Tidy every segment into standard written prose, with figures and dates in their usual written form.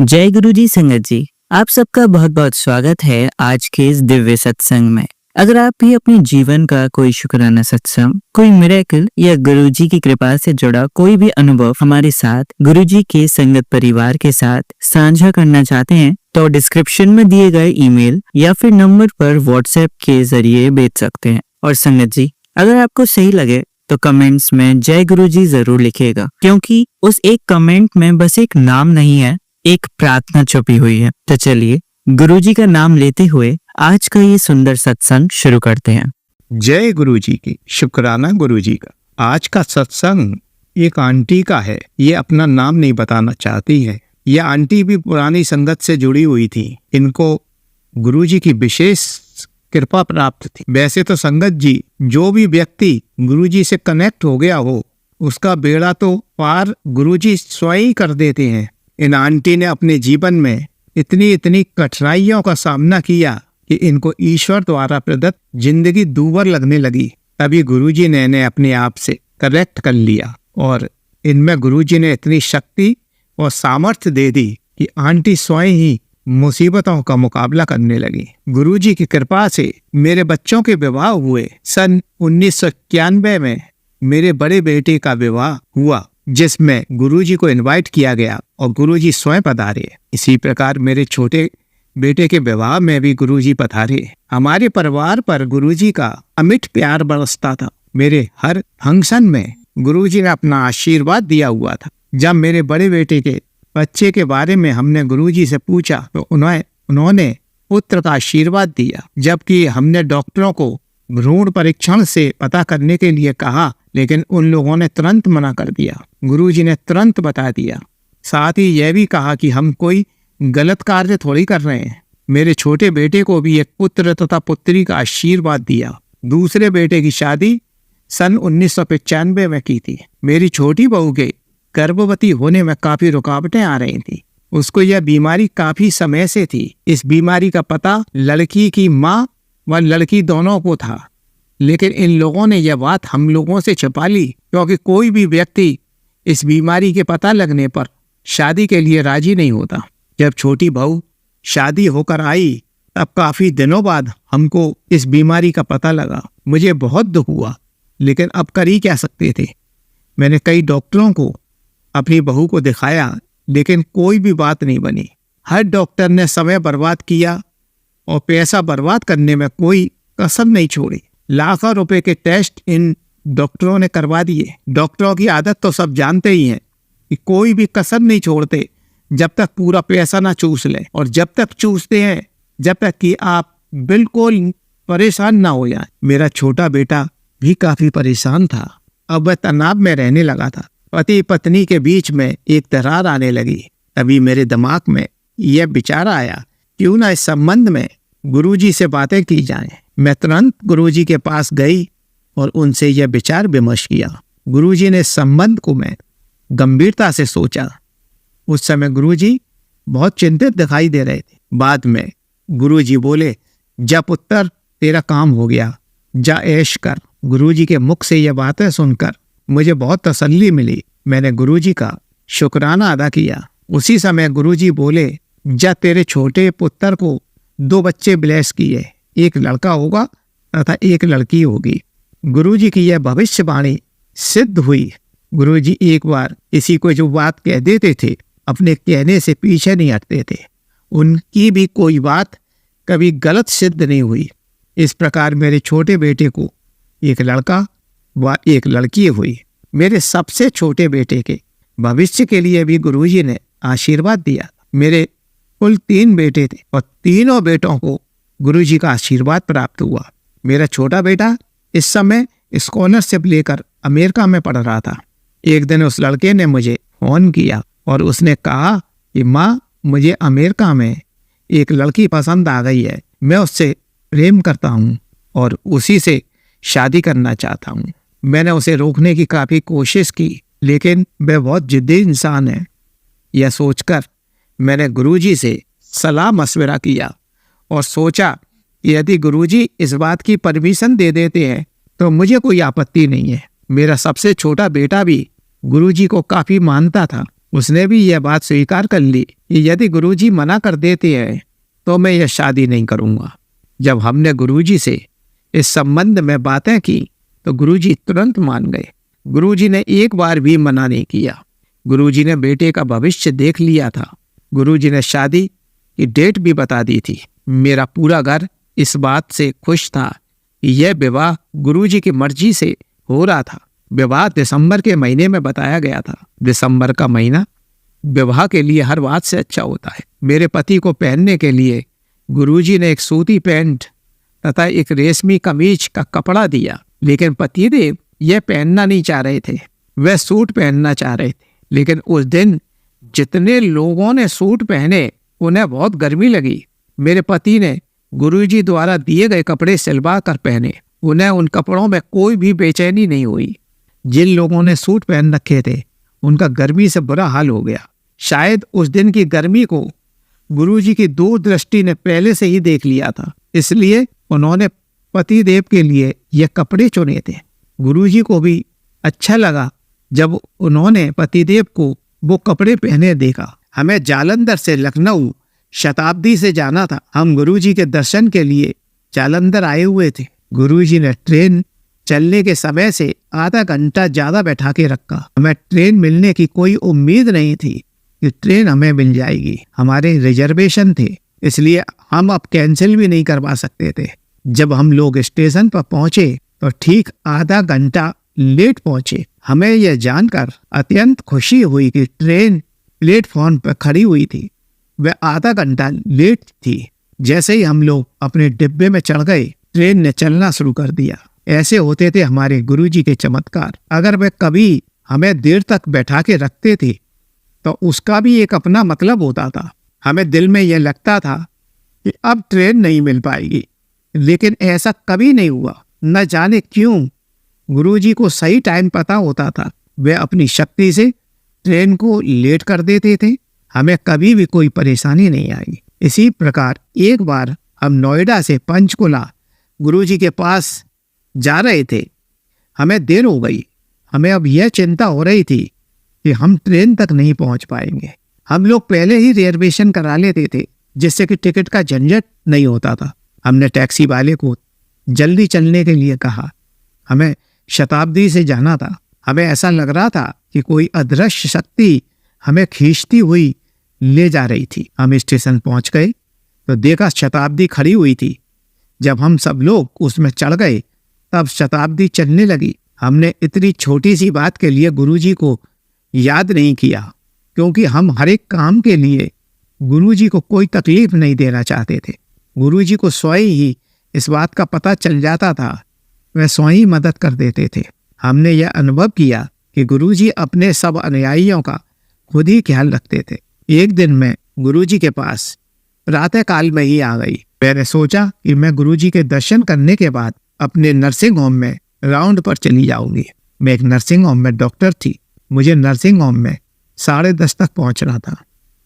जय गुरु जी संगत जी, आप सबका बहुत बहुत स्वागत है आज के इस दिव्य सत्संग में। अगर आप भी अपने जीवन का कोई शुक्राना सत्संग, कोई मिरेकल या गुरु जी की कृपा से जुड़ा कोई भी अनुभव हमारे साथ गुरु जी के संगत परिवार के साथ साझा करना चाहते हैं तो डिस्क्रिप्शन में दिए गए ईमेल या फिर नंबर पर व्हाट्सएप के जरिए भेज सकते हैं। और संगत जी, अगर आपको सही लगे तो कमेंट्स में जय गुरु जी जरूर लिखिएगा, क्योंकि उस एक कमेंट में बस एक नाम नहीं है, एक प्रार्थना छुपी हुई है। तो चलिए गुरुजी का नाम लेते हुए आज का ये सुंदर सत्संग शुरू करते हैं। जय गुरु जी की, शुक्राना गुरु जी का। आज का सत्संग एक आंटी का है। ये अपना नाम नहीं बताना चाहती है। यह आंटी भी पुरानी संगत से जुड़ी हुई थी। इनको गुरु जी की विशेष कृपा प्राप्त थी। वैसे तो संगत जी, जो भी व्यक्ति गुरु जी से कनेक्ट हो गया हो उसका बेड़ा तो पार गुरु जी स्वयं ही कर देते हैं। इन आंटी ने अपने जीवन में इतनी कठिनाइयों का सामना किया कि इनको ईश्वर द्वारा प्रदत्त जिंदगी दूभर लगने लगी। तभी गुरुजी ने इन्हें अपने आप से कनेक्ट कर लिया और इनमें गुरुजी ने इतनी शक्ति और सामर्थ्य दे दी कि आंटी स्वयं ही मुसीबतों का मुकाबला करने लगी। गुरुजी की कृपा से मेरे बच्चों के विवाह हुए। सन 1991 में मेरे बड़े बेटे का विवाह हुआ, जिसमें गुरुजी को इनवाइट किया गया और गुरुजी स्वयं पधारे। इसी प्रकार मेरे छोटे बेटे के विवाह में भी गुरुजी पधारे। हमारे परिवार पर गुरुजी का अमिट प्यार बरसता था। मेरे हर फंक्शन में गुरुजी ने अपना आशीर्वाद दिया हुआ था। जब मेरे बड़े बेटे के बच्चे के बारे में हमने गुरुजी से पूछा तो उन्होंने पुत्र का आशीर्वाद दिया, जबकि हमने डॉक्टरों को भ्रूण परीक्षण से पता करने के लिए कहा, लेकिन उन लोगों ने तुरंत मना कर दिया। गुरुजी ने तुरंत बता दिया। साथ ही यह भी कहा कि हम कोई गलत कार्य थोड़ी कर रहे हैं। मेरे छोटे बेटे को भी एक पुत्र तथा पुत्री का आशीर्वाद दिया। दूसरे बेटे की शादी सन 1995 में की थी। मेरी छोटी बहू के गर्भवती होने में काफी रुकावटें आ रही थी। उसको यह बीमारी काफी समय से थी। इस बीमारी का पता लड़की की माँ व लड़की दोनों को था, लेकिन इन लोगों ने यह बात हम लोगों से छिपा ली, क्योंकि कोई भी व्यक्ति इस बीमारी के पता लगने पर शादी के लिए राजी नहीं होता। जब छोटी बहू शादी होकर आई तब काफी दिनों बाद हमको इस बीमारी का पता लगा। मुझे बहुत दुख हुआ, लेकिन अब कर ही क्या सकते थे। मैंने कई डॉक्टरों को अपनी बहू को दिखाया, लेकिन कोई भी बात नहीं बनी। हर डॉक्टर ने समय बर्बाद किया और पैसा बर्बाद करने में कोई कसर नहीं छोड़ी। लाखों रुपए के टेस्ट इन डॉक्टरों ने करवा दिए। डॉक्टरों की आदत तो सब जानते ही हैं कि कोई भी कसर नहीं छोड़ते जब तक पूरा पैसा ना चूस ले, और जब तक चूसते हैं जब तक कि आप बिल्कुल परेशान ना हो जाए। मेरा छोटा बेटा भी काफी परेशान था। अब वह तनाव में रहने लगा था। पति पत्नी के बीच में एक दरार आने लगी। तभी मेरे दिमाग में यह विचार आया, क्यों ना इस संबंध में गुरुजी से बातें की जाएं। मैं तुरंत गुरुजी के पास गई और उनसे यह विचार विमर्श किया। गुरुजी ने संबंध को मैं गंभीरता से सोचा। उस समय गुरुजी बहुत चिंतित दिखाई दे रहे थे। बाद में गुरुजी बोले, जा पुत्र, तेरा काम हो गया, जा ऐश कर। गुरुजी के मुख से यह बातें सुनकर मुझे बहुत तसल्ली मिली। मैंने गुरुजी का शुक्राना अदा किया। उसी समय गुरुजी बोले, जा तेरे छोटे पुत्र को 2 बच्चे ब्लेस किए, एक लड़का होगा तथा एक लड़की होगी। गुरुजी की यह भविष्यवाणी सिद्ध हुई। गुरुजी एक बार किसी को जो बात कह देते थे, अपने कहने से पीछे नहीं हटते थे। उनकी भी कोई बात कभी गलत सिद्ध नहीं हुई। इस प्रकार मेरे छोटे बेटे को एक लड़का व एक लड़की हुई। मेरे सबसे छोटे बेटे के भविष्य के लिए भी गुरुजी ने आशीर्वाद दिया। मेरे कुल 3 बेटे थे और तीनों बेटों को गुरुजी का आशीर्वाद प्राप्त हुआ। मेरा छोटा बेटा इस समय स्कॉलरशिप लेकर अमेरिका में पढ़ रहा था। एक दिन उस लड़के ने मुझे फोन किया और उसने कहा कि माँ, मुझे अमेरिका में एक लड़की पसंद आ गई है। मैं उससे प्रेम करता हूँ और उसी से शादी करना चाहता हूँ। मैंने उसे रोकने की काफ़ी कोशिश की, लेकिन वह बहुत जिद्दी इंसान है। यह सोचकर मैंने गुरुजी से सलाह मशवरा किया और सोचा कि यदि गुरुजी इस बात की परमिशन दे देते हैं तो मुझे कोई आपत्ति नहीं है। मेरा सबसे छोटा बेटा भी गुरुजी को काफ़ी मानता था। उसने भी यह बात स्वीकार कर ली कि यदि गुरुजी मना कर देते हैं तो मैं यह शादी नहीं करूंगा। जब हमने गुरुजी से इस संबंध में बातें की तो गुरुजी तुरंत मान गए। गुरुजी ने एक बार भी मना नहीं किया। गुरुजी ने बेटे का भविष्य देख लिया था। गुरुजी ने शादी की डेट भी बता दी थी। मेरा पूरा घर इस बात से खुश था कि यह विवाह गुरुजी की मर्जी से हो रहा था। विवाह दिसंबर के महीने में बताया गया था। दिसंबर का महीना विवाह के लिए हर बात से अच्छा होता है। मेरे पति को पहनने के लिए गुरुजी ने एक सूती पैंट तथा एक रेशमी कमीज का कपड़ा दिया, लेकिन पतिदेव यह पहनना नहीं चाह रहे थे। वह सूट पहनना चाह रहे थे। लेकिन उस दिन जितने लोगों ने सूट पहने उन्हें बहुत गर्मी लगी। मेरे पति ने गुरुजी द्वारा दिए गए कपड़े सिलवा कर पहने। उन्हें उन कपड़ों में कोई भी बेचैनी नहीं हुई। जिन लोगों ने सूट पहन रखे थे उनका गर्मी से बुरा हाल हो गया। शायद उस दिन की गर्मी को गुरुजी की दूरदृष्टि ने पहले से ही देख लिया था, इसलिए उन्होंने पतिदेव के लिए यह कपड़े चुने थे। गुरुजी को भी अच्छा लगा जब उन्होंने पतिदेव को वो कपड़े पहने देखा। हमें जालंधर से लखनऊ शताब्दी से जाना था। हम गुरुजी के दर्शन के लिए जालंधर आए हुए थे। गुरुजी ने ट्रेन चलने के समय से आधा घंटा ज्यादा बैठा के रखा। हमें ट्रेन मिलने की कोई उम्मीद नहीं थी कि ट्रेन हमें मिल जाएगी। हमारे रिजर्वेशन थे, इसलिए हम अब कैंसिल भी नहीं करवा सकते थे। जब हम लोग स्टेशन पर पहुंचे तो ठीक आधा घंटा लेट पहुंचे। हमें यह जानकर अत्यंत खुशी हुई कि ट्रेन प्लेटफॉर्म पर खड़ी हुई थी। वह आधा घंटा लेट थी। जैसे ही हम लोग अपने डिब्बे में चढ़ गए, ट्रेन ने चलना शुरू कर दिया। ऐसे होते थे हमारे गुरुजी के चमत्कार। अगर वे कभी हमें देर तक बैठा के रखते थे तो उसका भी एक अपना मतलब होता था। हमें दिल में यह लगता था कि अब ट्रेन नहीं मिल पाएगी, लेकिन ऐसा कभी नहीं हुआ। न जाने क्यों गुरुजी को सही टाइम पता होता था। वे अपनी शक्ति से ट्रेन को लेट कर देते थे। हमें कभी भी कोई परेशानी नहीं आई। इसी प्रकार एक बार हम नोएडा से पंचकुला गुरुजी के पास जा रहे थे। हमें देर हो गई। हमें अब यह चिंता हो रही थी कि हम ट्रेन तक नहीं पहुंच पाएंगे। हम लोग पहले ही रिजर्वेशन करा लेते थे, जिससे कि टिकट का झंझट नहीं होता था। हमने टैक्सी वाले को जल्दी चलने के लिए कहा। हमें शताब्दी से जाना था। हमें ऐसा लग रहा था कि कोई अदृश्य शक्ति हमें खींचती हुई ले जा रही थी। हम स्टेशन पहुंच गए तो देखा शताब्दी खड़ी हुई थी। जब हम सब लोग उसमें चढ़ गए तब शताब्दी चलने लगी। हमने इतनी छोटी सी बात के लिए गुरुजी को याद नहीं किया, क्योंकि हम हर एक काम के लिए गुरुजी को कोई तकलीफ नहीं देना चाहते थे। गुरुजी को स्वयं ही इस बात का पता चल जाता था। वह स्वयं ही मदद कर देते थे। हमने यह अनुभव किया कि गुरुजी अपने सब अनुयायियों का खुद ही ख्याल रखते थे। एक दिन मैं गुरुजी के पास प्रातः काल में ही आ गई। मैंने सोचा कि मैं गुरुजी के दर्शन करने के बाद अपने नर्सिंग होम में राउंड पर चली जाऊंगी। मैं एक नर्सिंग होम में डॉक्टर थी। मुझे नर्सिंग होम में 10:30 तक पहुंचना था,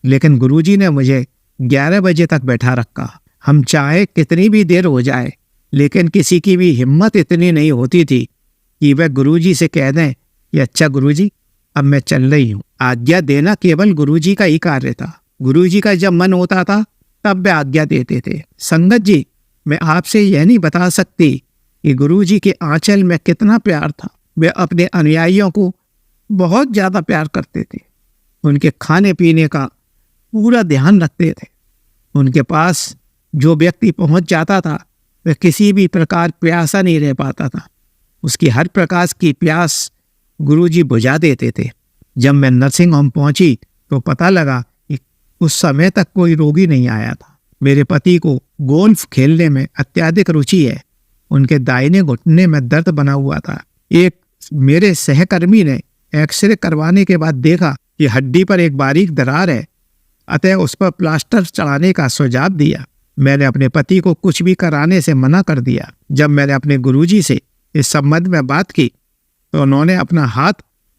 लेकिन गुरुजी ने मुझे 11 बजे तक बैठा रखा। हम चाहे कितनी भी देर हो जाए, लेकिन किसी की भी हिम्मत इतनी नहीं होती थी कि वह गुरुजी से कह दें कि अच्छा गुरुजी, अब मैं चल रही हूँ। आज्ञा देना केवल गुरुजी का ही कार्य था। गुरुजी का जब मन होता था तब वे आज्ञा देते थे। संगत जी, मैं आपसे यह नहीं बता सकती कि गुरुजी के आंचल में कितना प्यार था। वे अपने अनुयायियों को बहुत ज्यादा प्यार करते थे। उनके खाने पीने का पूरा ध्यान रखते थे। उनके पास जो व्यक्ति पहुंच जाता था वह किसी भी प्रकार प्यासा नहीं रह पाता था। उसकी हर प्रकार की प्यास गुरुजी बुझा देते थे। जब मैं नर्सिंग होम पहुंची तो पता लगा कि उस समय तक कोई रोगी नहीं आया था। मेरे पति को गोल्फ खेलने में अत्यधिक रुचि है। उनके दाहिने घुटने में दर्द बना हुआ था। एक मेरे सहकर्मी ने एक्सरे करवाने के बाद देखा कि हड्डी पर एक बारीक दरार है, अतः उस पर प्लास्टर चढ़ाने का सुझाव दिया। मैंने अपने पति को कुछ भी कराने से मना कर दिया। जब मैंने अपने गुरुजी से इस संबंध में बात की तो उन्होंने अपना हाथ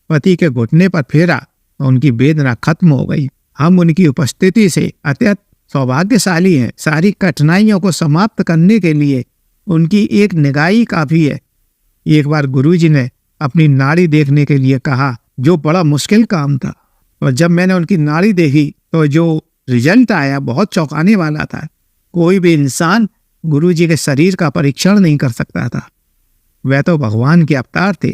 पति के घुटने पर फेरा और उनकी वेदना खत्म हो गई। हम उनकी उपस्थिति से अत्यंत सौभाग्यशाली हैं। सारी कठिनाइयों को समाप्त करने के लिए उनकी एक निगाही काफी है। एक बार गुरुजी ने अपनी नाड़ी देखने के लिए कहा, जो बड़ा मुश्किल काम था। और जब मैंने उनकी नाड़ी देखी तो जो रिजल्ट आया बहुत चौंकाने वाला था। कोई भी इंसान गुरुजी के शरीर का परीक्षण नहीं कर सकता था। वह तो भगवान के अवतार थे,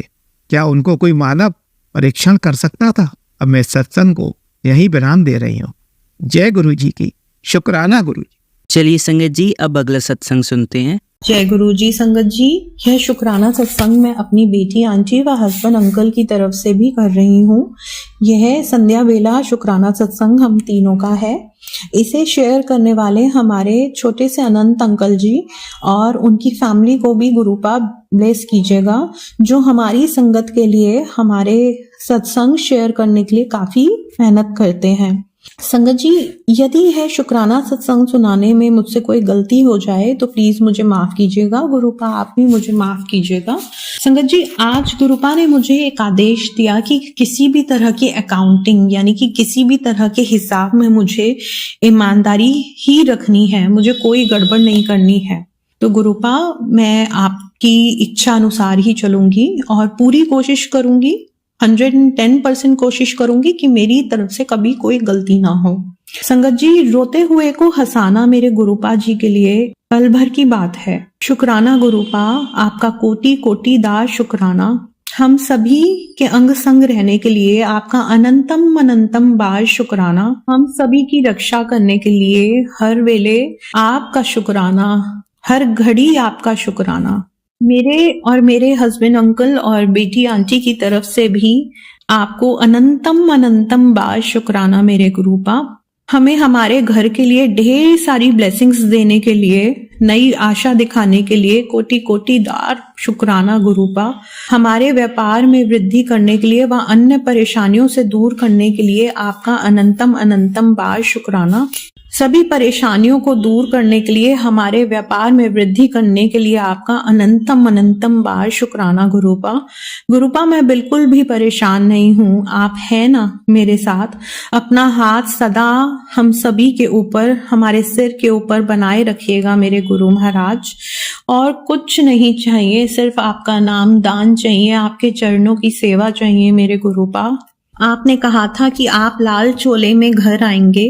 क्या उनको कोई मानव परीक्षण कर सकता था? अब मैं सत्संग को यहीं विराम दे रही हूँ। जय गुरु जी की, शुक्राना गुरु जी। चलिए संगत जी, अब अगला सत्संग सुनते हैं। जय गुरु जी। संगत जी, यह शुक्राना सत्संग मैं अपनी बेटी आंटी व हस्बैंड अंकल की तरफ से भी कर रही हूँ। यह संध्या बेला शुक्राना सत्संग हम तीनों का है। इसे शेयर करने वाले हमारे छोटे से अनंत अंकल जी और उनकी फैमिली को भी गुरुपा ब्लेस कीजिएगा, जो हमारी संगत के लिए हमारे सत्संग शेयर करने के लिए काफी मेहनत करते हैं। संगत जी, यदि यह शुक्राना सत्संग सुनाने में मुझसे कोई गलती हो जाए तो प्लीज मुझे माफ कीजिएगा। गुरुपा आप भी मुझे माफ कीजिएगा। संगत जी, आज गुरुपा ने मुझे एक आदेश दिया कि किसी भी तरह की अकाउंटिंग यानी कि किसी भी तरह के हिसाब में मुझे ईमानदारी ही रखनी है, मुझे कोई गड़बड़ नहीं करनी है। तो गुरुपा, मैं आपकी इच्छा अनुसार ही चलूंगी और पूरी कोशिश करूंगी, 110% कोशिश करूंगी कि मेरी तरफ से कभी कोई गलती ना हो। संगत जी, रोते हुए को हंसाना मेरे गुरुपा जी के लिए पल भर की बात है। शुक्राना गुरुपा, आपका कोटि कोटि दार शुक्राना। हम सभी के अंग संग रहने के लिए आपका अनंतम अनंतम बार शुक्राना। हम सभी की रक्षा करने के लिए हर वेले आपका शुक्राना, हर घड़ी आपका शुक्राना। मेरे और मेरे हस्बैंड अंकल और बेटी आंटी की तरफ से भी आपको अनंतम अनंतम बार शुक्राना मेरे गुरुपा। हमें हमारे घर के लिए ढेर सारी ब्लेसिंग्स देने के लिए, नई आशा दिखाने के लिए कोटि कोटि दार शुक्राना गुरुपा। हमारे व्यापार में वृद्धि करने के लिए व अन्य परेशानियों से दूर करने के लिए आपका अनंतम अनंतम बार शुक्राना। सभी परेशानियों को दूर करने के लिए, हमारे व्यापार में वृद्धि करने के लिए आपका अनंतम अनंतम बार शुक्राना गुरुपा। गुरुपा, मैं बिल्कुल भी परेशान नहीं हूँ, आप हैं ना मेरे साथ। अपना हाथ सदा हम सभी के ऊपर, हमारे सिर के ऊपर बनाए रखिएगा मेरे गुरु महाराज। और कुछ नहीं चाहिए, सिर्फ आपका नाम दान चाहिए, आपके चरणों की सेवा चाहिए मेरे गुरुपा। आपने कहा था कि आप लाल चोले में घर आएंगे।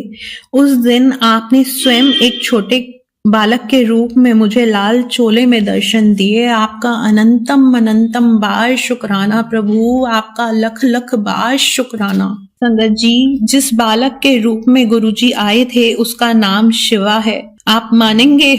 उस दिन आपने स्वयं एक छोटे बालक के रूप में मुझे लाल चोले में दर्शन दिए। आपका अनंतम अनंतम बार शुक्राना प्रभु, आपका लख लख बार शुक्राना। संगत जी, जिस बालक के रूप में गुरुजी आए थे उसका नाम शिवा है, आप मानेंगे?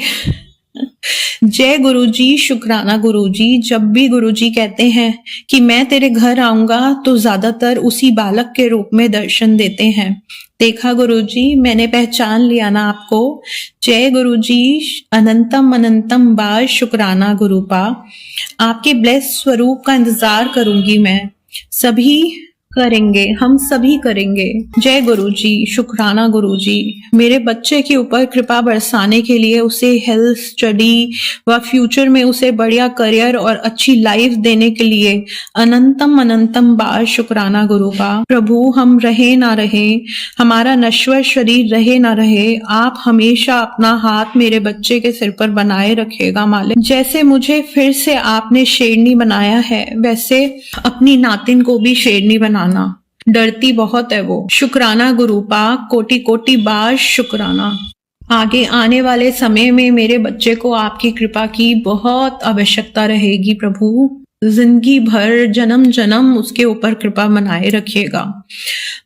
जय गुरुजी, शुक्राना गुरुजी। जब भी गुरुजी कहते हैं कि मैं तेरे घर आऊंगा तो ज्यादातर उसी बालक के रूप में दर्शन देते हैं। देखा गुरुजी, मैंने पहचान लिया ना आपको। जय गुरुजी, अनंतम अनंतम बार शुक्राना गुरुपा। आपके ब्लेस स्वरूप का इंतजार करूंगी मैं। सभी करेंगे, हम सभी करेंगे। जय गुरुजी, शुक्राना गुरुजी। मेरे बच्चे के ऊपर कृपा बरसाने के लिए, उसे हेल्थ, स्टडी व फ्यूचर में उसे बढ़िया करियर और अच्छी लाइफ देने के लिए अनंतम अनंतम बार शुक्राना गुरुपा। प्रभु, हम रहे ना रहे, हमारा नश्वर शरीर रहे ना रहे, आप हमेशा अपना हाथ मेरे बच्चे के सिर पर बनाए रखेगा मालिक। जैसे मुझे फिर से आपने शेरनी बनाया है, वैसे अपनी नातिन को भी शेरनी बनाना। डरती बहुत है वो। शुक्राना गुरुपा, कोटि कोटि बार शुक्राना। आगे आने वाले समय में मेरे बच्चे को आपकी कृपा की बहुत आवश्यकता रहेगी प्रभु। जिंदगी भर, जन्म जन्म उसके ऊपर कृपा बनाए रखिएगा।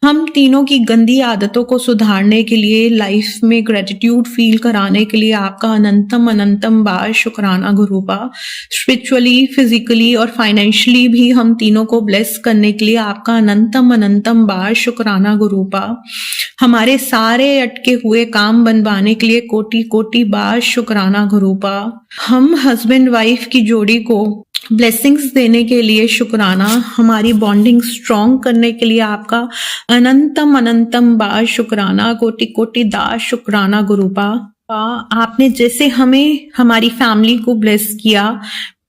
हम तीनों की गंदी आदतों को सुधारने के लिए, लाइफ में ग्रेटिट्यूड फील कराने के लिए आपका अनंतम अनंतम बार शुक्राना गुरुपा। स्पिरिचुअली, फिजिकली और फाइनेंशियली भी हम तीनों को ब्लेस करने के लिए आपका अनंतम अनंतम बार शुक्राना गुरुपा। हमारे सारे अटके हुए काम बनवाने के लिए कोटि कोटि बार शुक्राना गुरुपा। हम हस्बैंड वाइफ की जोड़ी को ब्लेसिंग्स देने के लिए शुक्राना। हमारी बॉन्डिंग स्ट्रॉन्ग करने के लिए आपका अनंतम अनंतम बार शुक्राना, कोटि कोटि दार शुक्राना गुरुपा। आपने जैसे हमें, हमारी फैमिली को ब्लेस किया,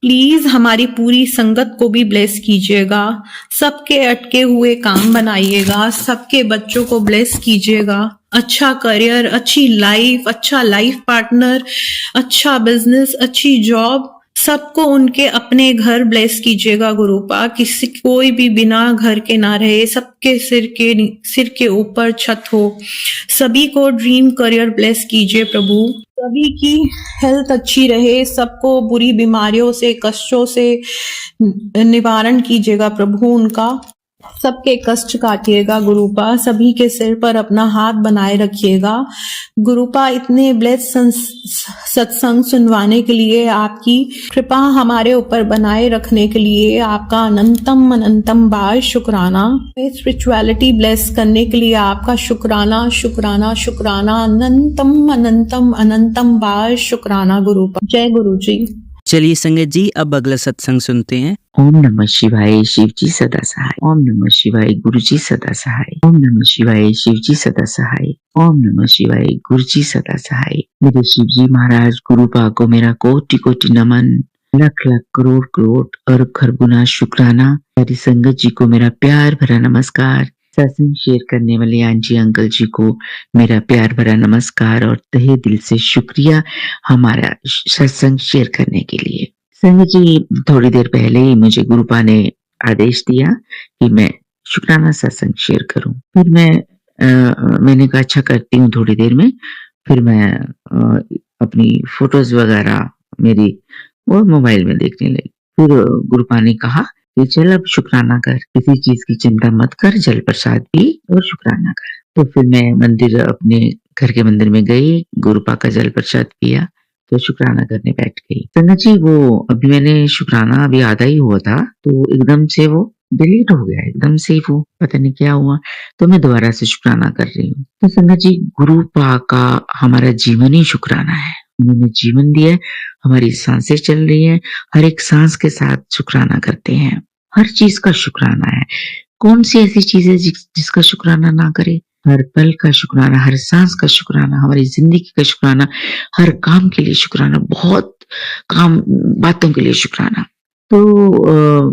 प्लीज हमारी पूरी संगत को भी ब्लेस कीजिएगा। सबके अटके हुए काम बनाइएगा, सबके बच्चों को ब्लेस कीजिएगा। अच्छा करियर, अच्छी लाइफ, अच्छा लाइफ पार्टनर, अच्छा बिजनेस, अच्छी जॉब, सबको उनके अपने घर ब्लेस कीजिएगा गुरुपा, किसी कोई भी बिना घर के ना रहे, सबके सिर के ऊपर छत हो, सभी को ड्रीम करियर ब्लेस कीजिए प्रभु, सभी की हेल्थ अच्छी रहे, सबको बुरी बीमारियों से कष्टों से निवारण कीजिएगा प्रभु, उनका सबके कष्ट काटिएगा गुरुपा, सभी के सिर पर अपना हाथ बनाए रखिएगा गुरुपा। इतने ब्लेस सत्संग सुनवाने के लिए, आपकी कृपा हमारे ऊपर बनाए रखने के लिए आपका अनंतम अनंतम बार शुक्राना। स्पिरिचुअलिटी ब्लेस करने के लिए आपका शुक्राना शुक्राना शुक्राना, अनंतम अनंतम अनंतम बार शुक्राना गुरुपा। जय गुरु जी। चलिए संगत जी, अब अगला सत्संग सुनते हैं। ओम नमः शिवाय, शिव जी सदा सहाय। ओम नमः शिवाय, गुरु जी सदा सहाय। ओम नमः शिवाय, शिव जी सदा सहाय। ओम नमः शिवाय, गुरु जी सदा सहाय। मेरे शिव जी महाराज गुरुपा को मेरा कोटि कोटि नमन, लख लख करोड़ करोड़ अरब खरब गुना शुक्राना। सारी संगत जी को मेरा प्यार भरा नमस्कार। सत्संग शेयर करने वाले आंटी अंकल जी को मेरा प्यार भरा नमस्कार और तहे दिल से शुक्रिया हमारा सत्संग शेयर करने के लिए। संगत जी, थोड़ी देर पहले ही मुझे गुरुपा ने आदेश दिया कि मैं शुक्राना सत्संग शेयर करूं। फिर मैंने कहा अच्छा करती हूँ थोड़ी देर में। फिर मैं अपनी फोटोज वगैरह मेरी वो मोबाइल में देखने लगी। फिर गुरुपा ने कहा कि चल अब शुक्राना कर, किसी चीज की चिंता मत कर, जल प्रसाद पी और शुक्राना कर। तो फिर मैं मंदिर, अपने घर के मंदिर में गई, गुरुपा का जल प्रसाद पिया तो शुक्राना करने बैठ गई। संगत जी, वो अभी मैंने शुक्राना अभी आधा ही हुआ था तो एकदम से वो डिलीट हो गया, एकदम से वो पता नहीं क्या हुआ, तो मैं दोबारा से शुक्राना कर रही हूँ। तो संगत जी, गुरुपा का हमारा जीवन ही शुक्राना है। उन्होंने जीवन दिया है, हमारी सांसें चल रही है, हर एक सांस के साथ शुक्राना करते हैं। हर चीज का शुक्राना है। कौन सी ऐसी चीज है जिसका शुक्राना ना करे? हर पल का शुक्राना, हर सांस का शुक्राना, हमारी जिंदगी का शुक्राना, हर काम के लिए शुक्राना, बहुत काम बातों के लिए शुक्राना। तो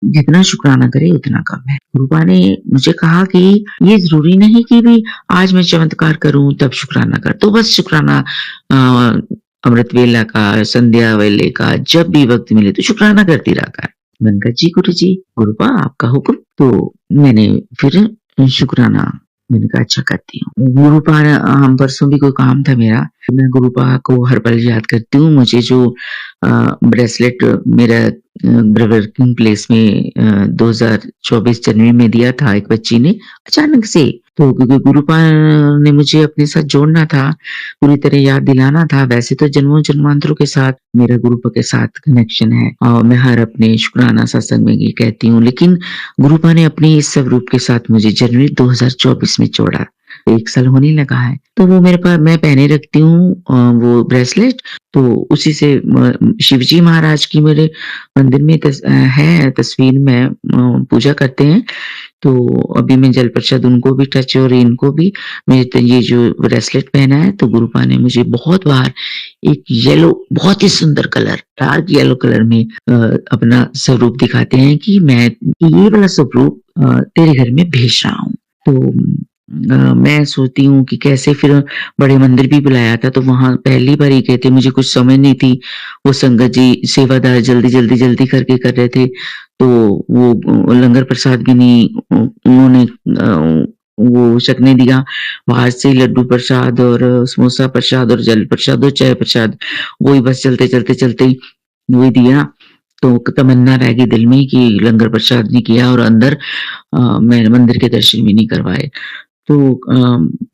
जितना शुक्राना करे उतना कम है। गुरुपा ने मुझे कहा कि ये जरूरी नहीं कि भी आज मैं चमत्कार करूं तब शुक्राना कर, तो बस शुक्राना अमृत वेला का, संध्या वेले का, जब भी वक्त मिले तो शुक्राना करती रहा कर। मैंने कहा जी गुरु जी, गुरुपा आपका हुक्म। तो मैंने फिर शुक्राना, मैंने कहा अच्छा करती हूँ। गुरुपा, हम परसों भी कोई काम था मेरा, मैं गुरुपा को हर पल याद करती हूँ। मुझे जो ब्रेसलेट मेरा वर्किंग प्लेस में 2024 जनवरी में दिया था एक बच्ची ने अचानक से, तो क्योंकि गुरुपा ने मुझे अपने साथ जोड़ना था, पूरी तरह याद दिलाना था। वैसे तो जन्मों जन्मांतरों के साथ मेरा गुरुपा के साथ कनेक्शन है और मैं हर अपने शुक्राना सत्संग में ये कहती हूँ, लेकिन गुरुपा ने अपने इस स्वरूप के साथ मुझे जनवरी 2024 में जोड़ा। 1 साल होने लगा है। तो वो मेरे पास, मैं पहने रखती हूँ वो ब्रेसलेट, तो उसी से शिवजी महाराज की मेरे मंदिर में है तस्वीर में पूजा करते हैं। तो अभी मैं जल प्रसाद उनको भी टच और इनको भी मेरे ये जो ब्रेसलेट पहना है, तो गुरुपा ने मुझे बहुत बार एक येलो, बहुत ही सुंदर कलर, डार्क येलो कलर में अपना स्वरूप दिखाते हैं कि मैं ये वाला स्वरूप तेरे घर में भेज रहा हूँ। तो मैं सोचती हूँ कि कैसे, फिर बड़े मंदिर भी बुलाया था तो वहां पहली बार ही गए थे, मुझे कुछ समझ नहीं थी। वो संगत जी सेवादार जल्दी करके कर रहे थे, तो वो लंगर प्रसाद भी नहीं उन्होंने वो छकने दिया। बाहर से लड्डू प्रसाद और समोसा प्रसाद और जल प्रसाद और चाय प्रसाद, वही बस चलते वही दिया। तो तमन्ना रह गई दिल में कि लंगर प्रसाद नहीं किया और अंदर मैं मंदिर के दर्शन भी नहीं करवाए। तो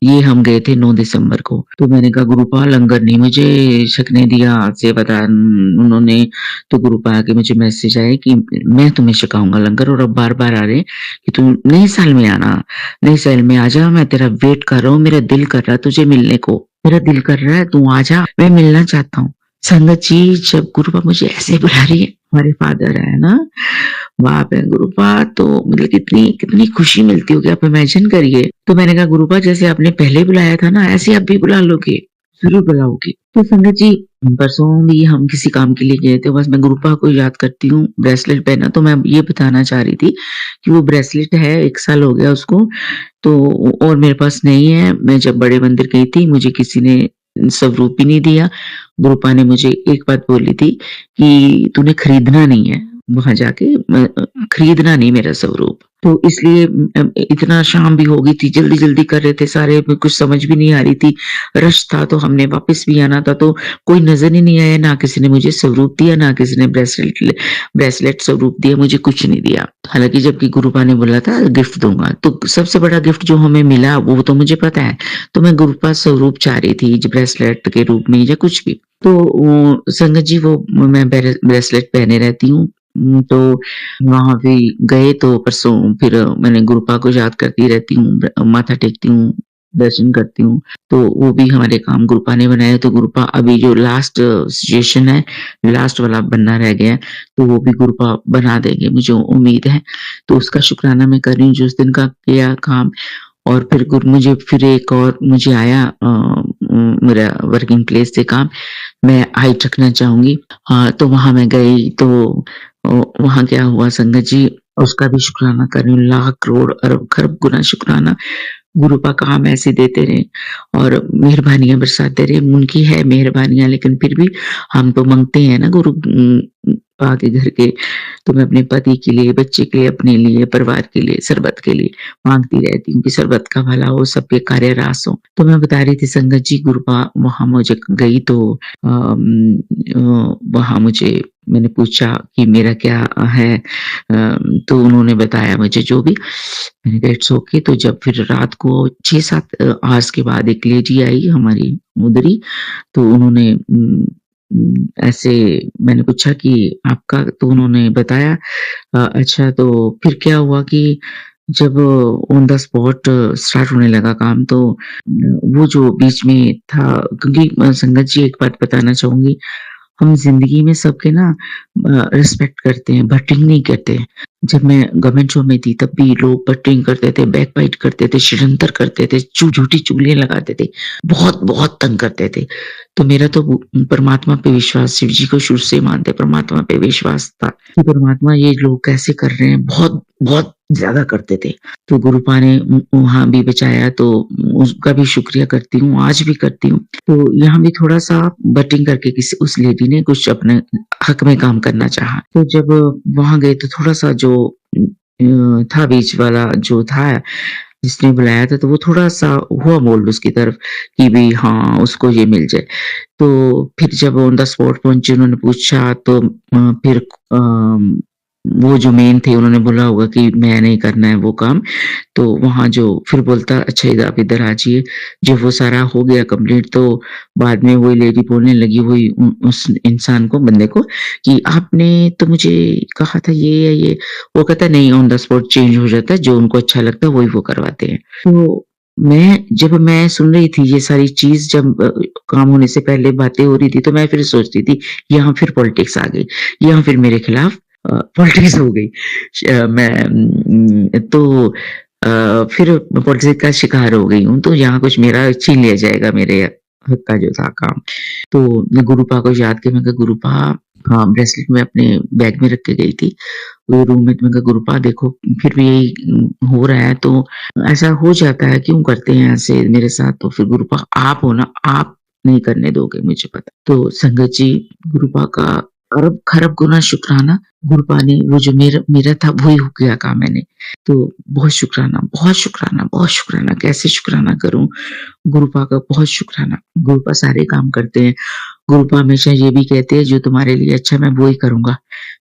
ये हम गए थे 9 दिसंबर को। तो मैंने कहा गुरुपा लंगर नहीं मुझे छकने दिया, सेवादार उन्होंने। तो गुरुपा के मुझे मैसेज आए कि मैं तुम्हें छकाऊंगा लंगर, और अब बार आ रहे कि तुम नए साल में आना, नए साल में आ जा, मैं तेरा वेट कर रहा हूँ, मेरा दिल कर रहा है तुझे मिलने को, मेरा दिल कर रहा है तू आ जा, मैं मिलना चाहता हूँ। संगत जी, जब गुरुपा मुझे ऐसे बुला रही है, हमारे फादर है ना, बाप है गुरुपा, तो मतलब कितनी खुशी मिलती होगी, आप इमेजिन करिए। तो मैंने कहा गुरुपा जैसे आपने पहले बुलाया था ना, ऐसे आप भी बुला लोगे, जरूर बुलाओगे। तो संगत जी, परसों भी हम किसी काम के लिए गए थे, बस मैं गुरुपा को याद करती हूँ, ब्रेसलेट पहना। तो मैं ये बताना चाह रही थी कि वो ब्रेसलेट है, 1 साल हो गया उसको, तो और मेरे पास नहीं है। मैं जब बड़े मंदिर गई थी, मुझे किसी ने स्वरूप भी नहीं दिया। गुरुपा ने मुझे एक बात बोली थी कि तूने खरीदना नहीं है, वहाँ जाके खरीदना नहीं मेरा स्वरूप। तो इसलिए इतना शाम भी हो गई थी, जल्दी-जल्दी कर रहे थे सारे, कुछ समझ भी नहीं आ रही थी। रश था तो हमने वापस भी आना था, तो कोई नज़र ही नहीं आया, ना किसी ने मुझे स्वरूप दिया, ना किसी ने ब्रेसलेट स्वरूप दिया, मुझे कुछ नहीं दिया। हालाँकि जबकि गुरुपा ने बोला था गिफ्ट दूँगा, तो सबसे बड़ा गिफ्ट जो हमें मिला वो तो मुझे पता है। तो मैं गुरुपा स्वरूप चाह रही थी, ब्रेसलेट के रूप में या कुछ भी। तो संगत जी वो मैं ब्रेसलेट पहने रहती हूँ। तो वहाँ भी गए तो परसों फिर मैंने गुरुपा को याद करती रहती हूँ, माथा टेकती हूँ, दर्शन करती हूँ। तो वो भी हमारे काम गुरुपा ने बनाए, तो गुरुपा अभी जो लास्ट सिचुएशन है, लास्ट वाला बनना रह गया है, तो वो भी गुरुपा बना देंगे, मुझे उम्मीद है। तो उसका शुक्राना मैं कर रही हूँ जो उस दिन का किया काम। और फिर मुझे फिर एक और मुझे आया मेरा वर्किंग प्लेस से काम, मैं हाइट रखना चाहूँगी। तो वहाँ मैं गई तो वहाँ क्या हुआ संगत जी, उसका भी शुक्राना कर रही हूँ, लाख करोड़ अरब खरब गुना शुक्राना। गुरुपा काम ऐसे देते रहे और मेहरबानियाँ बरसाते रहे। उनकी है मेहरबानियाँ, लेकिन फिर भी हम तो माँगते हैं ना पा के घर के। तो मैं अपने पति के लिए, बच्चे के लिए, अपने लिए, परिवार के लिए, सर्बत के लिए माँगती रहती हूँ कि सर्बत का भला हो, सबके कार्य रास हो। तो मैं बता रही थी संगत जी, गुरुपा वहाँ मुझे गई तो वहाँ मुझे मैंने पूछा कि मेरा क्या है, तो उन्होंने बताया मुझे जो भी। मैंने कहा इट्स ओके। तो जब फिर रात को 6-7 आवर्स के बाद एक लेडी आई हमारी उधर ही, तो उन्होंने ऐसे मैंने पूछा कि आपका, तो उन्होंने बताया। अच्छा, तो फिर क्या हुआ कि जब ऑन द स्पॉट स्टार्ट होने लगा काम, तो वो जो बीच में था, क्योंकि संगत जी एक बात बताना चाहूँगी, हम ज़िंदगी में सबके ना रिस्पेक्ट करते हैं, बटरिंग नहीं करते। जब मैं गवर्नमेंट जॉब में थी तब भी लोग बटरिंग करते थे, बैकबाइट करते थे, षड्यंत्र करते थे, झूठी चुगलियाँ लगाते थे, बहुत तंग करते थे। तो मेरा तो परमात्मा पे विश्वास, शिव जी को शुरू से मानते, परमात्मा पे विश्वास था कि परमात्मा ये लोग कैसे कर रहे हैं, बहुत ज़्यादा करते थे। तो गुरुपा ने वहाँ भी बचाया, तो उसका भी शुक्रिया करती हूँ, आज भी करती हूँ। तो यहाँ भी थोड़ा-सा बटिंग करके किसी उस लेडी ने कुछ अपने हक में काम करना चाहा। तो जब वहाँ गए तो थोड़ा-सा जो था बीच वाला जो था, जिसने बुलाया था, तो वो थोड़ा-सा हुआ बोल्ड उसकी तरफ कि भी हाँ, उसको ये मिल जाए। तो फिर जब ऑन द स्पॉट पहुँचे, उन्होंने पूछा, तो फिर वो जो मेन थे उन्होंने बोला होगा कि मैं नहीं करना है वो काम। तो वहाँ जो फिर बोलता, अच्छा इधर आप इधर आ जाइए। जब वो सारा हो गया कंप्लीट, तो बाद में वही लेडी बोलने लगी, वही उस इंसान को, बंदे को, कि आपने तो मुझे कहा था ये या ये। वो कहता नहीं, ऑन द स्पॉट चेंज हो जाता है, जो उनको अच्छा लगता है वही वो करवाते हैं। तो जब मैं सुन रही थी ये सारी चीज़, जब काम होने से पहले बातें हो रही थी, तो मैं फिर सोचती थी यहाँ फिर पॉलिटिक्स आ गई, यहाँ फिर मेरे खिलाफ पॉलिटिक्स हो गई। तो फिर पॉलिटिक्स का शिकार हो गई हूँ, तो यहाँ कुछ मेरा छीन लिया जाएगा, मेरे हक का जो था काम। तो मैं गुरुपा को याद किया, मैं कहा गुरुपा, हाँ, ब्रेसलेट मैं अपने बैग में रख के गई थी वो रूम में। तो मैं कहा गुरुपा देखो फिर भी यही हो रहा है, तो ऐसा हो जाता है, क्यों करते हैं ऐसे मेरे साथ? तो फिर गुरुपा आप हो ना, आप नहीं करने दोगे, मुझे पता। तो संगत जी, गुरुपा का अरब खरब गुना शुक्राना। गुरुपा ने वो जो मेरा था वही हो गया काम मैंने। तो बहुत शुक्राना, बहुत शुक्राना, बहुत शुक्राना। कैसे शुक्राना करूँ? गुरुपा का बहुत शुक्राना। गुरुपा सारे काम करते हैं। गुरुपा हमेशा ये भी कहते हैं, जो तुम्हारे लिए अच्छा मैं वो ही करूँगा,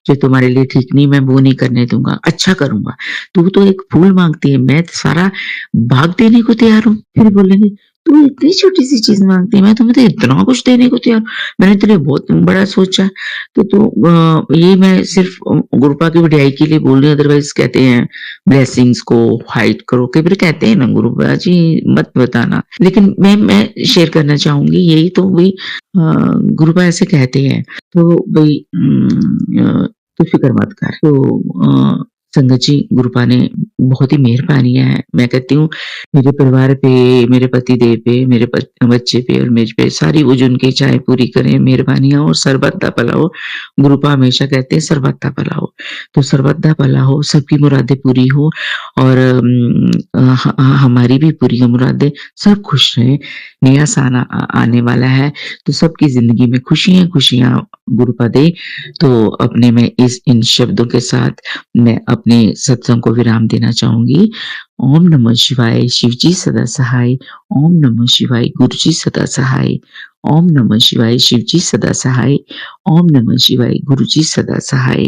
जो तुम्हारे लिए ठीक नहीं मैं वो नहीं करने दूँगा, अच्छा करूँगा। तू तो एक फूल माँगती है, मैं तो सारा बाग देने को तैयार हूँ। फिर बोलेंगे तू इतनी छोटी-सी चीज़ माँगती है, मैं तो मतलब इतना कुछ देने को तैयार हूँ। मैंने तेरे लिए बहुत बड़ा सोचा है। तो तू ये मैं सिर्फ़ गुरुपा की बढ़ियाई के लिए बोल रही हूँ, अदरवाइज़ कहते हैं ब्लेसिंग्स को हाइड करो, कई बार कहते हैं ना गुरुपा जी, मत बताना। लेकिन मैं शेयर करना चाहूँगी, यही तो वही गुरुपा ऐसे कहते हैं। तो भई तू फ़िक्र मत कर। तो संगत जी, गुरुपा ने बहुत ही मेहरबानियाँ हैं। मैं कहती हूँ मेरे परिवार पे, मेरे पतिदेव पे, मेरे बच्चे पे और मुझ पे सारी वो जो उनकी इच्छाएँ पूरी करें, मेहरबानियाँ हो, सर्वदा भला हो। गुरुपा हमेशा कहते हैं सर्वदा भला हो। तो सर्वदा भला हो, सबकी मुरादें पूरी हो और हमारी भी पूरी हो मुरादें, सब खुश रहें। नया साल आने वाला है, तो सबकी ज़िंदगी में खुशियाँ गुरुपा दे। तो अपने में इन शब्दों के साथ मैं अपने सत्संग को विराम देना चाहूँगी। ओम नमः शिवाय, शिव जी सदा सहाय। ओम नमः शिवाय, गुरु जी सदा सहाय। ओम नमः शिवाय, शिव जी सदा सहाय। ओम नमः शिवाय, गुरु जी सदा सहाय।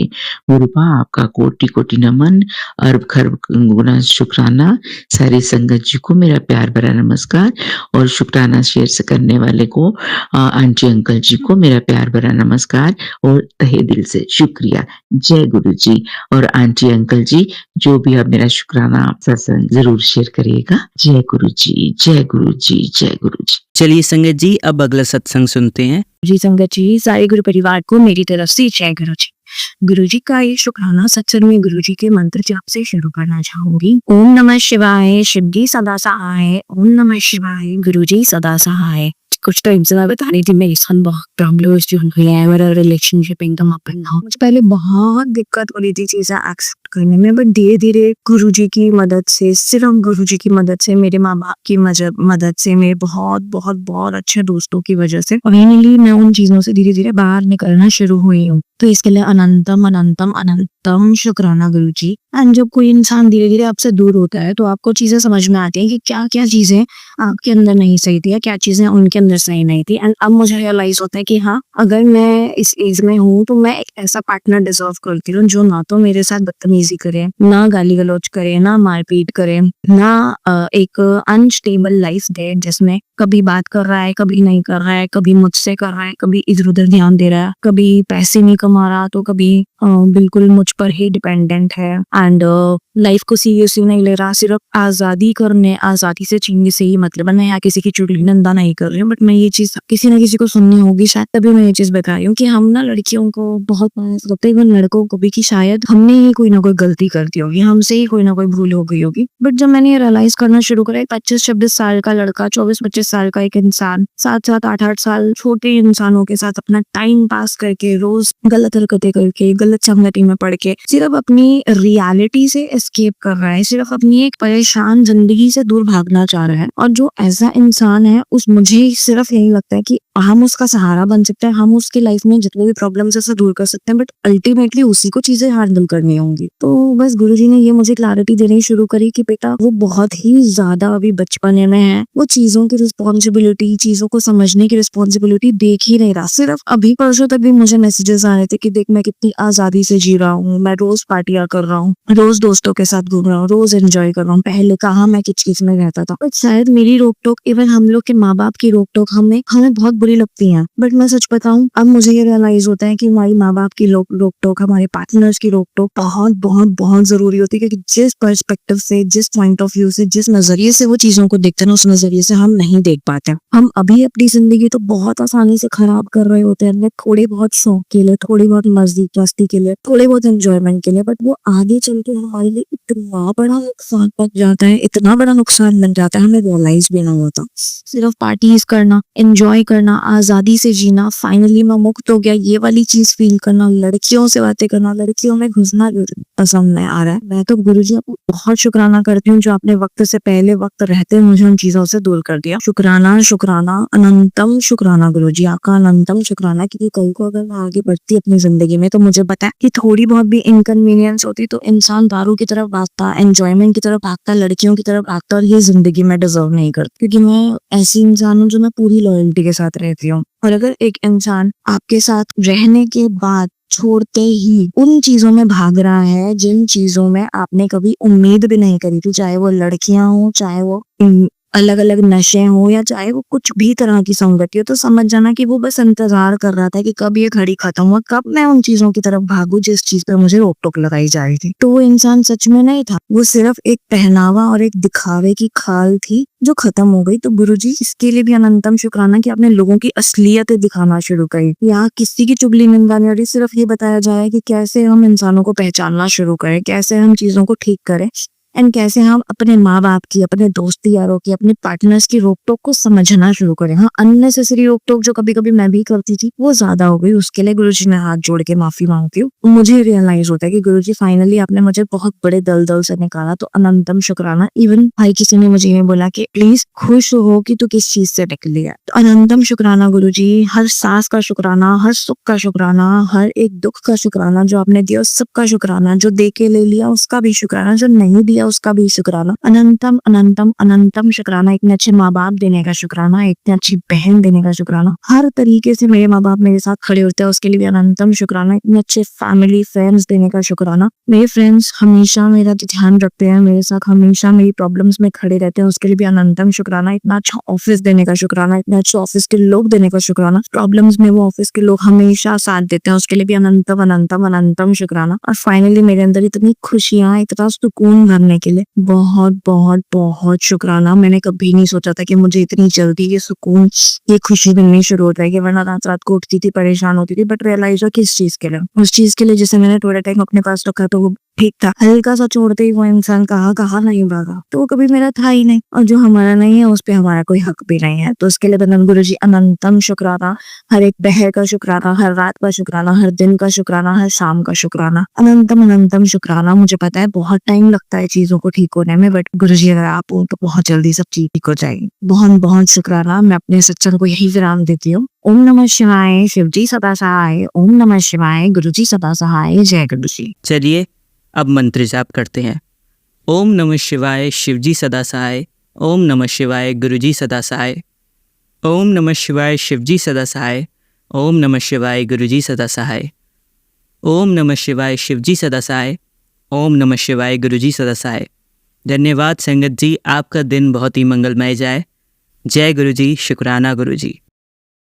गुरुपा आपका कोटि-कोटि नमन, अरब-खरब गुना शुक्राना। सारी संगत जी को मेरा प्यार भरा नमस्कार और शुक्राना शेयर करने वाले को आंटी अंकल जी को मेरा प्यार भरा नमस्कार और तहे दिल से शुक्रिया। जय गुरु जी। और आंटी अंकल जी, जो भी अब मेरा शुक्राना सत्संग ज़रूर शेयर करिएगा। जय गुरु जी, जय गुरु जी, जय गुरु जी। चलिए संगत जी, अब अगला सत्संग सुनते हैं। जी संगत जी, सारे गुरु परिवार को मेरी तरफ से जय गुरु जी। गुरु जी का ये शुक्राना सत्संग में गुरु जी के मंत्र जाप से शुरू करना चाहूंगी। ओम नमः शिवाय, शिव जी सदा सहाय। ओम नमः शिवाय, गुरु जी सदा सहाय। कुछ टाइम से मैं बता रही थी मेरे साथ बहुत प्रॉब्लम्स जो हुई है, मेरा रिलेशनशिप एकदम अप एंड डाउन। मुझे पहले बहुत दिक्कत हो रही थी चीजें एक्सेप्ट करने में, बट धीरे धीरे गुरु जी की मदद से, सिर्फ गुरु जी की मदद से, मेरे माँ बाप की मदद से, मेरे बहुत बहुत बहुत अच्छे दोस्तों की वजह से फाइनली मैं उन चीजों से धीरे धीरे बाहर निकलना शुरू हुई हूँ। तो इसके लिए अनंतम अनंतम अनंतम शुक्राना गुरु जी। एंड जब कोई इंसान धीरे धीरे आपसे दूर होता है तो आपको चीजें समझ में आती हैं कि क्या क्या चीजें आपके अंदर नहीं सही थी या क्या चीजें उनके अंदर सही नहीं थी। एंड अब मुझे रियलाइज होता है कि हाँ, अगर मैं इस एज में हूँ तो मैं एक ऐसा पार्टनर डिजर्व करती हूँ जो ना तो मेरे साथ बदतमीजी करे, ना गाली गलौज करे, ना मारपीट करे, ना एक अनस्टेबल लाइफ दे जिसमें कभी बात कर रहा है, कभी नहीं कर रहा है, कभी मुझसे कर रहा है, कभी इधर उधर ध्यान दे रहा है, कभी पैसे नहीं कमा रहा तो कभी बिल्कुल मुझ पर ही डिपेंडेंट है एंड लाइफ को सीरियसली नहीं ले रहा, सिर्फ आजादी करने, आजादी से छीनने से ही मतलब है। मैं यहाँ किसी की चुगली निंदा नहीं कर रही हूँ, बट मैं ये चीज किसी ना किसी को सुननी होगी शायद, तभी मैं ये चीज बता रही हूँ कि हम ना लड़कियों को बहुत लगता है, लड़कों को भी, कि शायद हमने ही कोई ना कोई गलती कर दी होगी, हमसे ही कोई ना कोई भूल हो गई होगी। बट जब मैंने रियलाइज करना शुरू करा, 25-26 साल का लड़का, 24-25 साल का एक इंसान 7-7 8-8 साल छोटे इंसानों के साथ अपना टाइम पास करके, रोज गलत हरकतें करके, गलत संगति में पड़ के सिर्फ अपनी रियलिटी से एस्केप कर रहा है, सिर्फ अपनी एक परेशान जिंदगी से दूर भागना चाह रहा है। और जो ऐसा इंसान है, उस मुझे सिर्फ यही लगता है कि हम उसका सहारा बन सकते हैं, हम उसकी लाइफ में जितने भी प्रॉब्लम्स है दूर कर सकते हैं, बट अल्टीमेटली उसी को चीजें हैंडल करनी होंगी। तो बस गुरुजी ने ये मुझे क्लैरिटी देनी शुरू करी कि बेटा वो बहुत ही ज्यादा अभी बचपने में है, वो चीजों की रिस्पॉन्सिबिलिटी, चीजों को समझने की रिस्पॉन्सिबिलिटी देख ही नहीं रहा। सिर्फ अभी परसों तक भी मुझे मैसेजेस आ रहे थे कि देख मैं कितनी आजादी से जी रहा हूँ, मैं रोज पार्टियां कर रहा हूँ, रोज दोस्तों के साथ घूम रहा हूँ, रोज एंजॉय कर रहा हूँ। पहले कहाँ मैं किच-किच में रहता था। बट शायद मेरी रोक टोक, इवन हम लोग के माँ बाप की रोक टोक हमें बहुत बुरी लगती है। बट मैं सच बताऊं, अब मुझे ये रियलाइज होता है कि हमारी माँ बाप की रोक टोक, हमारे पार्टनर्स की रोक टोक बहुत बहुत बहुत जरूरी होती है, क्योंकि जिस पर्सपेक्टिव से, जिस पॉइंट ऑफ व्यू से, जिस नजरिए से वो चीजों को देखते हैं, उस नजरिए से हम नहीं देख पाते। हम अभी अपनी जिंदगी तो बहुत आसानी से खराब कर रहे होते हैं, थोड़े बहुत शौक के लिए, थोड़ी बहुत मस्ती के लिए, थोड़े बहुत एंजॉयमेंट के लिए, बट वो आगे चल के हमारे लिए इतना बड़ा नुकसान बन जाता है, इतना बड़ा नुकसान बन जाता है, हमें रियलाइज भी नहीं होता। सिर्फ पार्टीज करना, एंजॉय करना, आजादी से जीना, फाइनली मैं मुक्त हो गया, ये वाली चीज फील करना, लड़कियों से बातें करना, लड़कियों में घुसना पसंद नहीं आ रहा है। मैं तो गुरुजी आपको बहुत शुक्राना करती हूँ जो आपने वक्त से पहले, वक्त रहते मुझे उन चीजों से दूर कर दिया। शुक्राना शुक्राना अनंतम शुक्राना गुरुजी, आपका अनंतम शुक्राना। क्योंकि कल को अगर मैं आगे बढ़ती अपनी जिंदगी में तो मुझे पता है कि थोड़ी बहुत भी इनकन्वीनियंस होती तो इंसान दारू की तरफ भागता, एंजॉयमेंट की तरफ भागता, लड़कियों की तरफ भागता, और ये जिंदगी में डिजर्व नहीं करती। क्योंकि मैं ऐसी इंसान हूँ जो मैं पूरी लॉयल्टी के साथ रहती हूँ। और अगर एक इंसान आपके साथ रहने के बाद छोड़ते ही उन चीजों में भाग रहा है जिन चीजों में आपने कभी उम्मीद भी नहीं करी थी, चाहे वो लड़कियां हो, चाहे वो अलग अलग नशे हो या चाहे वो कुछ भी तरह की संगति हो, तो समझ जाना कि वो बस इंतजार कर रहा था कि कब ये घड़ी खत्म हो, कब मैं उन चीजों की तरफ भागू जिस चीज पर मुझे रोक टोक लगाई जा रही थी। तो वो इंसान सच में नहीं था, वो सिर्फ एक पहनावा और एक दिखावे की खाल थी जो खत्म हो गई। तो गुरुजी इसके लिए भी अनंतम शुक्राना कि आपने लोगों की असलियत दिखाना शुरू करी। यहाँ किसी की चुगली निंदा नहीं हो रही, सिर्फ ये बताया जाए कि कैसे हम इंसानों को पहचानना शुरू करें, कैसे हम चीजों को ठीक करें एंड कैसे हम अपने माँ बाप की, अपने दोस्त यारों की, अपने पार्टनर्स की रोक टोक को समझना शुरू करें। हाँ, अननेसेसरी रोक टोक जो कभी कभी मैं भी करती थी वो ज्यादा हो गई, उसके लिए गुरुजी ने हाथ जोड़ के माफी मांगती हूँ। मुझे रियलाइज होता है कि गुरुजी फाइनली आपने मुझे बहुत बड़े दलदल से निकाला, तो अनंतम शुक्राना। इवन भाई किसी ने मुझे ये बोला कि प्लीज खुश हो कि तू किस चीज से निकली है, तो अनंतम शुक्राना गुरुजी। हर सांस का शुक्राना, हर सुख का शुक्राना, हर एक दुख का शुक्राना जो आपने दिया उस सबका शुक्राना, जो दे के ले लिया उसका भी शुक्राना, जो नहीं दिया उसका भी शुक्राना। अनंतम अनंतम अनंतम शुक्राना। इतने अच्छे माँ बाप देने का शुक्राना, इतनी अच्छी बहन देने का शुक्राना। हर तरीके से मेरे माँ बाप मेरे साथ खड़े होते हैं उसके लिए भी अनंतम शुक्राना। इतने अच्छे फैमिली फ्रेंड्स देने का शुक्राना। मेरे फ्रेंड्स हमेशा मेरा ध्यान रखते हैं, मेरे साथ हमेशा मेरी प्रॉब्लम्स में खड़े रहते हैं, उसके लिए भी अनंतम शुक्राना। इतना अच्छा ऑफिस देने का शुक्राना, इतने अच्छे ऑफिस के लोग देने का शुक्राना। प्रॉब्लम्स में वो ऑफिस के लोग हमेशा साथ देते हैं, उसके लिए भी अनंतम अनंतम अनंतम शुक्राना। और फाइनली मेरे अंदर इतनी खुशियां, इतना सुकून भरने के लिए बहुत बहुत बहुत शुक्राना। मैंने कभी नहीं सोचा था कि मुझे इतनी जल्दी ये सुकून, ये खुशी मिलनी शुरू हो जाएगी, वरना रात रात को उठती थी, परेशान होती थी। बट रियलाइज हुआ किस चीज के लिए, उस चीज के लिए जिसे मैंने थोड़ा टाइम अपने पास रखा तो वो ठीक था। हल्का सा छोड़ते ही वो इंसान कहाँ नहीं भागा, तो वो कभी मेरा था ही नहीं, और जो हमारा नहीं है उस पे हमारा कोई हक भी नहीं है। तो उसके लिए बंदन गुरुजी अनंतम शुक्राना। हर एक पहर का शुक्राना, हर रात का शुक्राना, हर दिन का शुक्राना, हर शाम का शुक्राना। अनंतम अनंतम शुक्राना। मुझे पता है बहुत टाइम लगता है चीजों को ठीक होने में, बट गुरुजी अगर आप हो तो बहुत जल्दी सब चीज ठीक हो जाएगी। बहुत बहुत शुक्राना। मैं अपने सत्संग को यही विराम देती हूँ। ओम नमः शिवाय, शिवजी सदा सहाय। ओम नमः शिवाय, गुरुजी सदा सहाय। जय गुरुजी। चलिए अब मंत्र जाप करते हैं। ओम नमः शिवाय, शिवजी सदा सहाय। ओम नमः शिवाय, गुरुजी सदा सहाय। ओम नमः शिवाय, शिवजी सदा सहाय। ओम नमः शिवाय, गुरुजी सदा सहाय। ओम नमः शिवाय, शिवजी सदा सहाय। ओम नमः शिवाय, गुरुजी सदा सहाय। धन्यवाद संगत जी, आपका दिन बहुत ही मंगलमय जाए। जय गुरुजी। शुक्राना गुरुजी।